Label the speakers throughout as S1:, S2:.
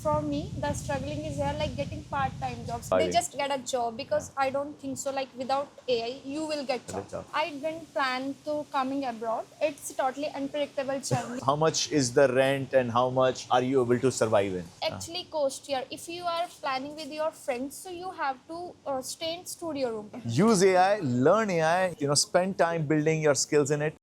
S1: for me, the struggling is here like getting part-time jobs. They
S2: Finding.
S1: just get a job because I don't think so. Like without AI, you will get job.
S2: job.
S1: I didn't plan to coming abroad. It's totally unpredictable journey.
S2: How much is the rent and how much are you able to survive in?
S1: Actually, cost here. If you are planning with your friends, so you have to stay in studio room.
S2: Use AI, learn AI, spend time building your skills in it.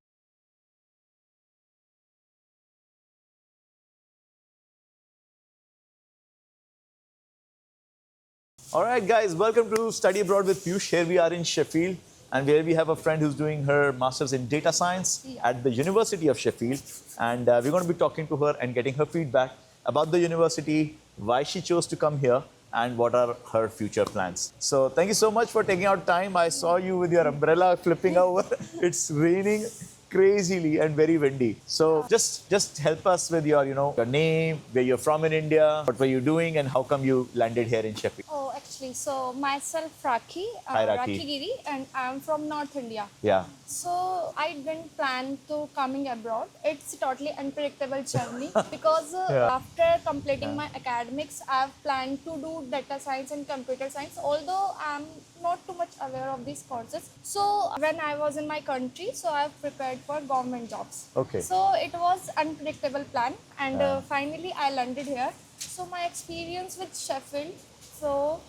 S2: All right, guys, welcome to Study Abroad with Piyush. Here we are in Sheffield, and where we have a friend who's doing her master's in data science at the University of Sheffield. And we're going to be talking to her and getting her feedback about the university, why she chose to come here, and what are her future plans. So thank you so much for taking out time. I saw you with your umbrella flipping over. It's raining crazily and very windy. So just help us with your, your name, where you're from in India, what were you doing, and how come you landed here in Sheffield?
S1: Oh, actually, so myself, Rakhi,
S2: Hi, Rakhi.
S1: Rakhi Giri, and I'm from North India.
S2: Yeah.
S1: So I didn't plan to coming abroad. It's totally unpredictable journey because after completing my academics, I've planned to do data science and computer science. Although I'm not too much aware of these courses. So when I was in my country, so I've prepared for government jobs.
S2: Okay.
S1: So it was unpredictable plan, and finally I landed here. So my experience with Sheffield. So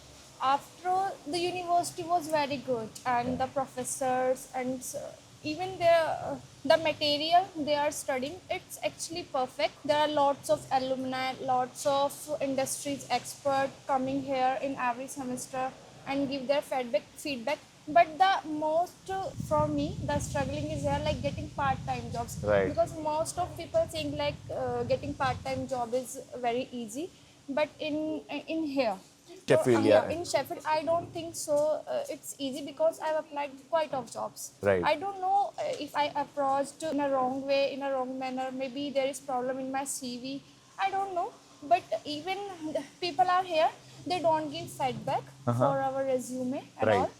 S1: after the university was very good, and the professors and even the material they are studying, it's actually perfect. There are lots of alumni, lots of industries expert coming here in every semester and give their feedback. But the most for me, the struggling is here like getting part-time jobs.
S2: Right.
S1: Because most of people think like getting part-time job is very easy, but in here.
S2: Sheffield,
S1: So,
S2: yeah.
S1: in Sheffield, I don't think so. It's easy because I've applied quite of jobs.
S2: Right.
S1: I don't know if I approached in a wrong way, in a wrong manner. Maybe there is problem in my CV. I don't know. But even people are here, they don't give feedback for our resume and
S2: Right.
S1: all.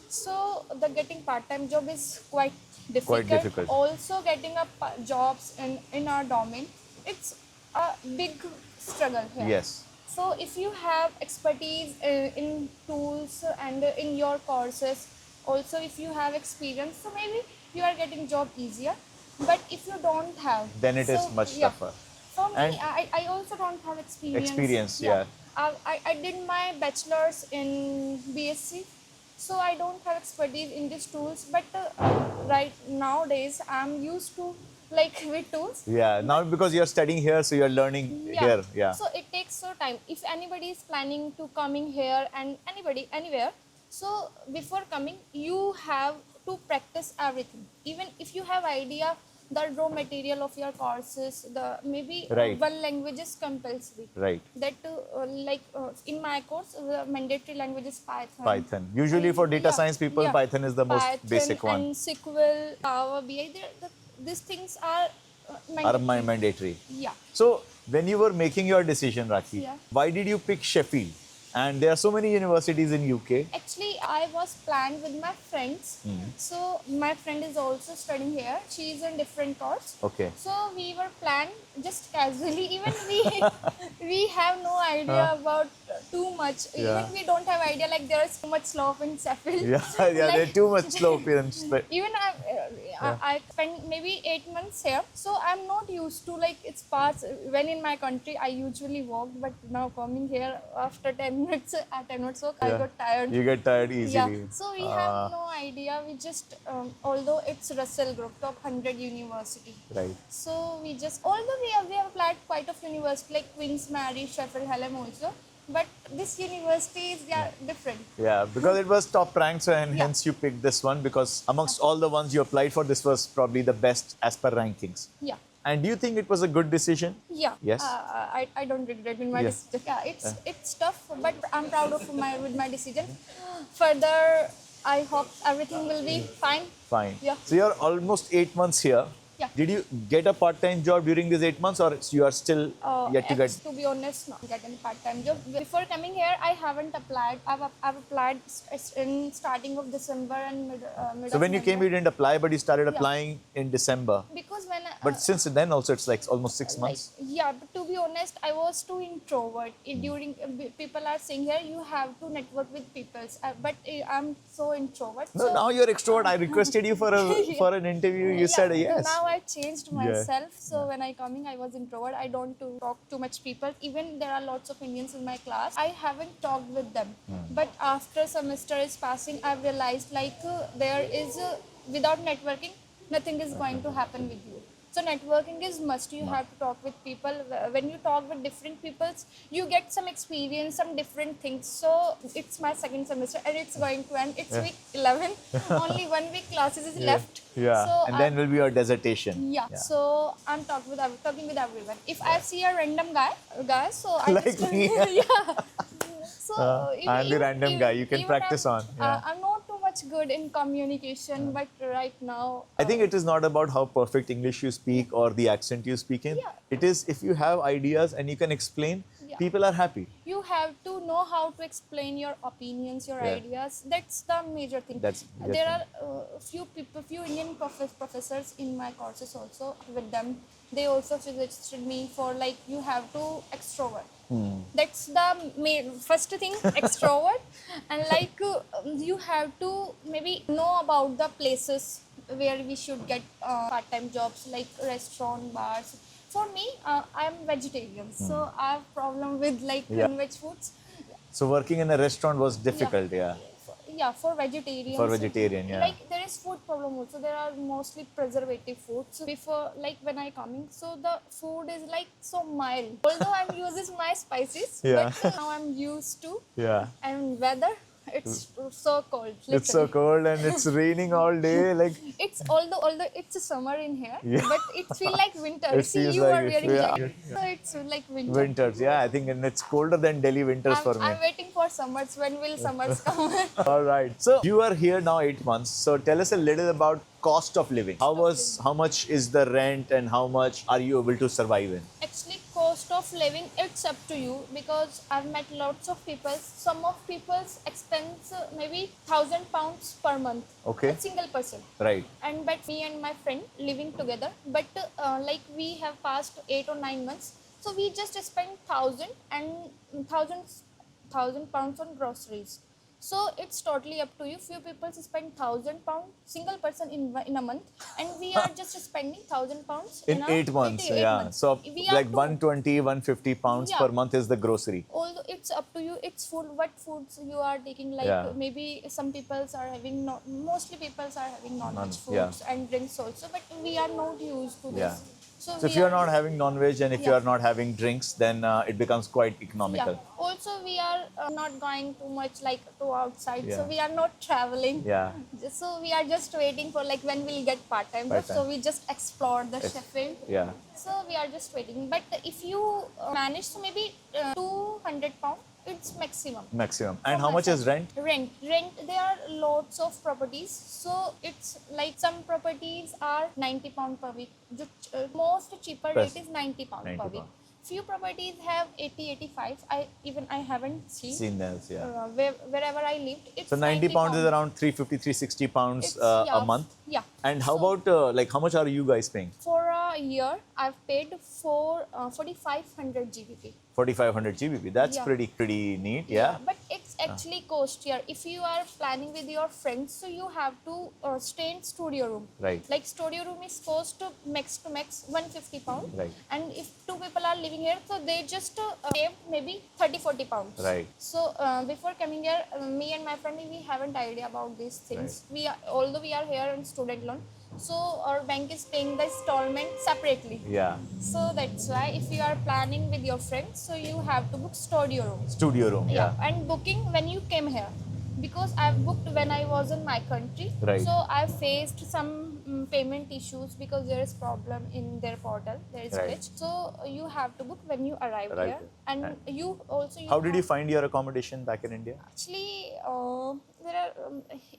S1: So the getting part-time job is quite difficult.
S2: Quite difficult.
S1: Also getting a jobs in our domain, it's a big struggle here.
S2: Yes.
S1: So if you have expertise in tools and in your courses, also if you have experience, so maybe you are getting job easier. But if you don't have,
S2: Then it is
S1: so,
S2: much
S1: yeah.
S2: tougher.
S1: For me,
S2: And
S1: I also don't have experience.
S2: Experience, yeah.
S1: I did my bachelor's in BSc, so I don't have expertise in these tools. But right nowadays, I'm used to like with tools.
S2: Yeah, now because you're studying here, so you're learning here. Yeah.
S1: So it takes so time. If anybody is planning to coming here and anybody anywhere, so before coming, you have to practice everything. Even if you have idea, the raw material of your courses, the maybe
S2: Right.
S1: one language is compulsory.
S2: Right.
S1: That in my course, the mandatory language is Python.
S2: Python. Usually for data science people, Python is the most
S1: Python
S2: basic one.
S1: and SQL, Power BI. These things are
S2: Are
S1: mandatory.
S2: mandatory.
S1: Yeah.
S2: So when you were making your decision, Rakhi,
S1: Yeah.
S2: why did you pick Sheffield? And there are so many universities in UK.
S1: Actually, I was planned with my friends. So my friend is also studying here. She is in different course.
S2: Okay.
S1: So we were planned just casually. Even we have no idea about too much.
S2: Yeah.
S1: Even we don't have idea like there is too much slope in Sheffield.
S2: Yeah, yeah,
S1: Like,
S2: they're too much slow parents. But
S1: even I spent maybe 8 months here, so I'm not used to like it's past. When in my country I usually walk, but now coming here after 10 minutes at 10 minutes walk, I got tired.
S2: you get tired easily.
S1: Yeah, so we have no idea. We just, although it's Russell Group, top 100 university.
S2: Right.
S1: So we just, although we have applied quite a few universities like Queen's Mary, Sheffield, Hallam also, but this universities they are different.
S2: Yeah, because it was top ranked, so and hence you picked this one because amongst all the ones you applied for, this was probably the best as per rankings.
S1: Yeah.
S2: And do you think it was a good decision?
S1: Yeah.
S2: Yes.
S1: I don't regret in my
S2: Yeah.
S1: decision. Yeah, it's tough, but I'm proud of my decision. Further, I hope everything will be fine.
S2: Fine.
S1: Yeah.
S2: So you're almost 8 months here. Did you get a part-time job during these 8 months, or you are still yet to get?
S1: To be honest, not get any part-time job. Before coming here, I haven't applied. I've applied in starting of December and mid
S2: So
S1: of
S2: when you came, you
S1: November.
S2: didn't apply, but you started applying in December.
S1: Because when
S2: But since then, also it's like almost 6 months.
S1: but to be honest, I was too introvert. During people are saying here you have to network with people, but I'm so introvert.
S2: No,
S1: so
S2: now you're extrovert. I requested you for a for an interview. You said
S1: so
S2: yes.
S1: now I changed myself. So when I coming, I was introvert. I don't to talk too much people. Even there are lots of Indians in my class. I haven't talked with them. But after semester is passing, I've realized there is without networking, nothing is going to happen with you. So networking is must. You have to talk with people. When you talk with different peoples, you get some experience, some different things. So it's my second semester and it's going to end. It's week 11. Only 1 week classes is left.
S2: Yeah.
S1: So
S2: And then will be your dissertation.
S1: yeah. So I'm talking with everyone. If I see a random guy, so I
S2: Like
S1: just,
S2: me.
S1: yeah. So
S2: I'm the random guy. You can practice on. Yeah.
S1: I'm not too much good in communication, but right now
S2: I think it is not about how perfect English you speak or the accent you speak in.
S1: Yeah.
S2: It is if you have ideas and you can explain, people are happy.
S1: you have to know how to explain your opinions, your ideas. That's the major thing. There are few Indian professors in my courses also. With them, they also suggested me for you have to extrovert. That's the first thing, extrovert, and you have to maybe know about the places where we should get part-time jobs like restaurant, bars. For me, I am vegetarian, so I have problem with non-veg foods.
S2: So working in a restaurant was difficult, yeah.
S1: For vegetarians.
S2: For vegetarian, yeah.
S1: There is food problem also. There are mostly preservative foods. Before, when I coming, so the food is so mild. Although I'm uses my spices, but now I'm used to.
S2: Yeah.
S1: And weather, it's so cold.
S2: It's so cold and it's raining all day.
S1: It's although it's a summer in here, but it feels like winter.
S2: It
S1: See,
S2: feels
S1: you
S2: like
S1: are
S2: it,
S1: wearing
S2: yeah.
S1: jacket, so it's like winter.
S2: Winters, yeah. I think and it's colder than Delhi winters for me.
S1: I'm waiting for summers. When will summers come?
S2: All right. So you are here now 8 months. So tell us a little about cost of living. How much is the rent and how much are you able to survive in?
S1: Actually, cost of living, it's up to you because I've met lots of people. Some of people's expense maybe £1,000 per month.
S2: Okay.
S1: A single person.
S2: Right.
S1: And but me and my friend living together. But we have passed 8 or 9 months, so we just spent £1,000 on groceries. So it's totally up to you. Few people spend £1,000 single person in a month, and we are just spending £1,000
S2: In 8 months,
S1: months.
S2: So
S1: We are
S2: like
S1: two.
S2: 120, 150 pounds per month is the grocery.
S1: Although it's up to you, it's food. What foods you are taking? Maybe some people are having mostly people are having non-veg foods and drinks also, but we are not used to this.
S2: Yeah.
S1: So
S2: if you are not having non-veg and if you are not having drinks, then it becomes quite economical.
S1: Also, we are not going too much to outside, so we are not traveling.
S2: Yeah.
S1: So we are just waiting for when we'll get part-time job. So we just explore the Sheffield.
S2: Yeah.
S1: So we are just waiting. But if you manage to maybe £200, it's maximum.
S2: Maximum. And how much is rent?
S1: Rent. There are lots of properties. So it's some properties are £90 per week. The most cheaper rate is £90 per week. Few properties have 80, 85. I haven't seen
S2: those, yeah.
S1: Wherever I lived, it's
S2: so 90 pounds is around 350, 360 pounds a month.
S1: Yeah.
S2: And how about how much are you guys paying?
S1: For a year, I've paid for 4,500 GBP.
S2: 4,500 GBP. That's pretty neat, yeah.
S1: But it's actually cost here. If you are planning with your friends, so you have to stay in studio room.
S2: Right.
S1: Studio room is cost to max £150.
S2: Right.
S1: And if two people are living here, so they just save maybe £30-40.
S2: Right.
S1: So before coming here, me and my friend, we haven't idea about these things.
S2: Right.
S1: Although we are here on student loan, so our bank is paying the installment separately.
S2: Yeah.
S1: So that's why if you are planning with your friends, so you have to book studio room.
S2: Studio room, yeah.
S1: And booking when you came here. Because I've booked when I was in my country.
S2: Right.
S1: So I faced some payment issues because there is problem in their portal. There is glitch. So you have to book when you arrive here. And you also...
S2: How did you find your accommodation back in India?
S1: Actually, there are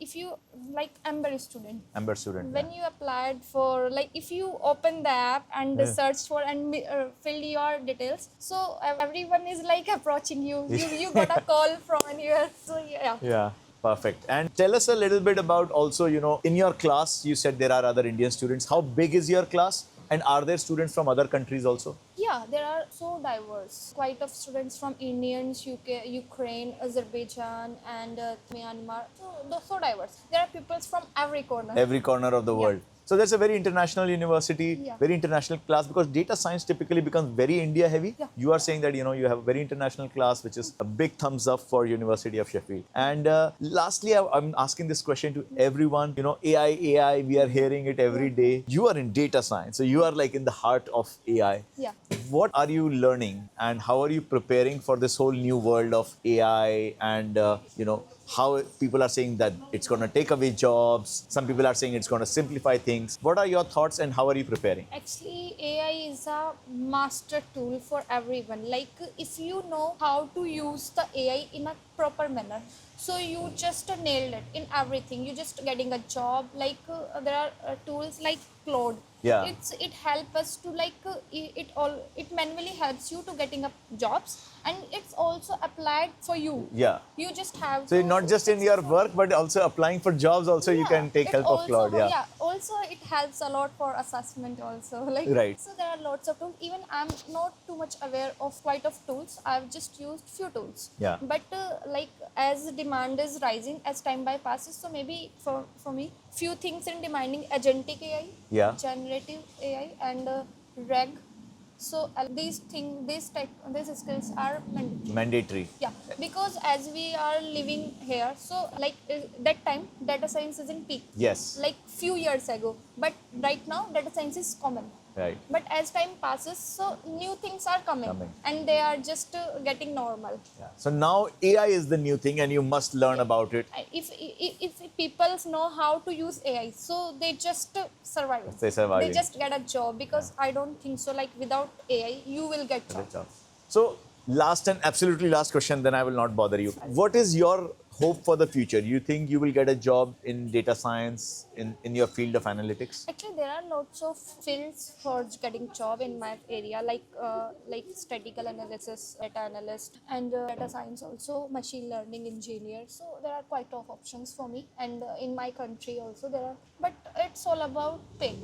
S1: if you like embedded student.
S2: Ember student.
S1: When you applied for, like, if you open the app and search for and fill your details, so everyone is like approaching you. You got a call from anywhere. So yeah.
S2: Yeah, perfect. And tell us a little bit about also, in your class, you said there are other Indian students. How big is your class? And are there students from other countries also?
S1: Yeah, there are so diverse. Quite of students from Indians, UK, Ukraine, Azerbaijan, and Myanmar. So they're so diverse. There are people from every corner.
S2: Every corner of the world. So that's a very international university, very international class, because data science typically becomes very India heavy.
S1: Yeah.
S2: You are saying that, you have a very international class, which is a big thumbs up for University of Sheffield. And lastly, I'm asking this question to everyone. AI, we are hearing it every day. You are in data science, so you are like in the heart of AI.
S1: Yeah.
S2: What are you learning and how are you preparing for this whole new world of AI and, how people are saying that it's going to take away jobs. Some people are saying it's going to simplify things. What are your thoughts and how are you preparing?
S1: Actually, AI is a master tool for everyone. Like, if you know how to use the AI in a proper manner, so you just nailed it in everything. You just getting a job. Like, there are tools like Claude.
S2: Yeah.
S1: It helps us to, like, it manually helps you to getting up jobs, and it's also applied for you.
S2: Yeah.
S1: You just have
S2: So
S1: to
S2: not just in your work, but also applying for jobs also you can take help of Claude.
S1: Yeah. Also it helps a lot for assessment also. Like,
S2: right.
S1: So there are lots of tools. Even I'm not too much aware of quite of tools. I've just used few tools.
S2: Yeah.
S1: But like, as demand is rising, as time by passes, so maybe for me, few things in demanding agentic AI,
S2: Yeah.
S1: generative AI, and reg. So these skills are mandatory.
S2: Mandatory.
S1: Yeah, because as we are living here, so like that time data science is in peak.
S2: Yes.
S1: Like few years ago, but right now data science is common.
S2: Right.
S1: But as time passes, so new things are coming. And they are just getting normal.
S2: Yeah. So now AI is the new thing and you must learn about it.
S1: If people know how to use AI, so they just survive.
S2: They survive.
S1: They just get a job, because I don't think so. Like, without AI, you will get job.
S2: So last and absolutely last question, then I will not bother you. What is your hope for the future? You think you will get a job in data science in your field of analytics?
S1: Actually, there are lots of fields for getting job in my area, like statistical analysis, data analyst, and data science also, machine learning engineer. So there are quite of options for me, and in my country also there are. But it's all about pay.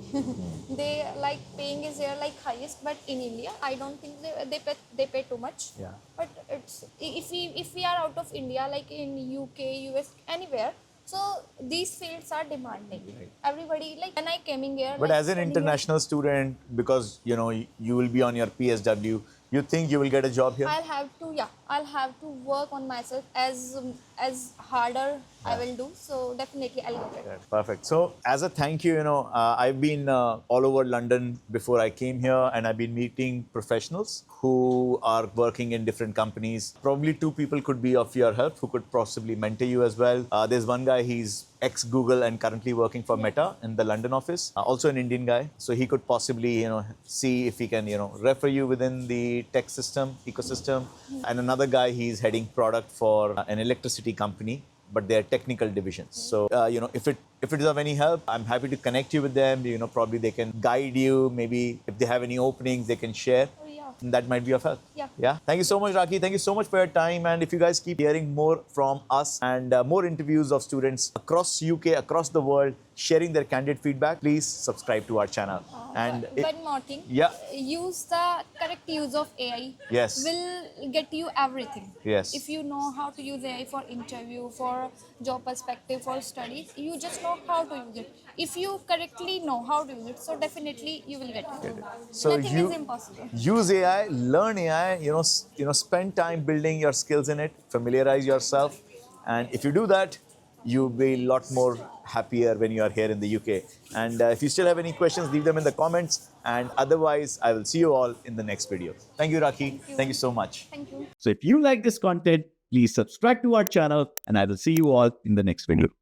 S1: They like paying is there like highest, but in India, I don't think they pay too much.
S2: Yeah.
S1: But it's if we are out of India, like in UK, US, anywhere. So these fields are demanding.
S2: Right.
S1: Everybody, like, when I came in here.
S2: But
S1: like,
S2: as an international student, because you will be on your PSW, you think you will get a job here?
S1: I'll have to work on myself as harder I will do. So definitely I'll get it.
S2: Perfect. So as a thank you, I've been all over London before I came here, and I've been meeting professionals who are working in different companies. Probably two people could be of your help who could possibly mentor you as well. There's one guy, he's ex-Google and currently working for Meta in the London office. Also an Indian guy. So he could possibly, see if he can, refer you within the tech system, ecosystem. And another guy, he's heading product for an electricity company, but they're technical divisions. So, if it is of any help, I'm happy to connect you with them. Probably they can guide you. Maybe if they have any openings, they can share.
S1: Oh, yeah.
S2: That might be of help.
S1: Yeah.
S2: Thank you so much, Rakhi. Thank you so much for your time. And if you guys keep hearing more from us and more interviews of students across UK, across the world, sharing their candid feedback, please subscribe to our channel. And
S1: one more thing.
S2: Yeah.
S1: Use the correct use of AI.
S2: Yes.
S1: Will get you everything.
S2: Yes.
S1: If you know how to use AI for interview, for job perspective, for studies, you just know how to use it. If you correctly know how to use it, so definitely you will get it.
S2: So
S1: Nothing is impossible.
S2: use AI, learn AI, spend time building your skills in it, familiarize yourself. And if you do that, you'll be a lot more happier when you are here in the UK. And if you still have any questions, leave them in the comments. And otherwise, I will see you all in the next video. Thank you, Rakhi. Thank you so much.
S1: Thank you.
S3: So if you like this content, please subscribe to our channel and I will see you all in the next video.